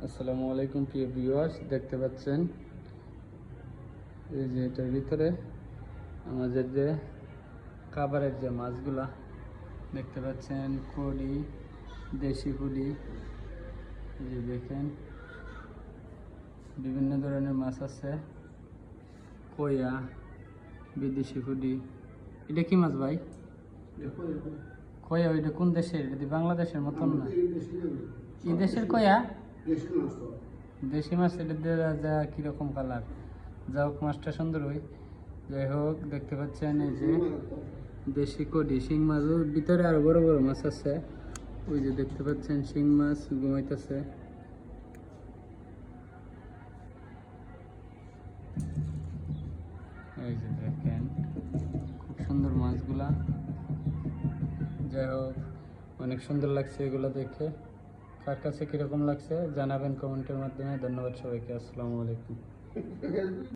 আসসালামু আলাইকুম প্রিয় ভিউয়ার্স, দেখতে পাচ্ছেন এই যে এটার ভিতরে আমাদের যে খাবারের যে মাছগুলা দেখতে পাচ্ছেন, কড়ি, দেশি পুলি, এই যে দেখেন বিভিন্ন ধরনের মাছ আছে, কইয়া, বিদেশি পুলি। এটা কি মাছ ভাই? কইয়া ওইটা কোন দেশের? এটা বাংলাদেশের মতন না? এই দেশের কইয়া দেশি মাছ। এটা যা কিরকম কালার, যা হোক মাছটা সুন্দর হয়। যাই হোক, দেখতে পাচ্ছেন এই যে দেশি কডি শিং মাছ, ভিতরে আরো বড় বড় মাছ আছে। ওই যে দেখতে পাচ্ছেন শিং মাছ ঘুমাইতেছে। এই যে দেখেন খুব সুন্দর মাছগুলা। যাই হোক, অনেক সুন্দর লাগছে এগুলো দেখে। কার কাছে কিরকম লাগছে জানাবেন কমেন্টের মাধ্যমে। ধন্যবাদ সবাইকে। আসসালামু আলাইকুম।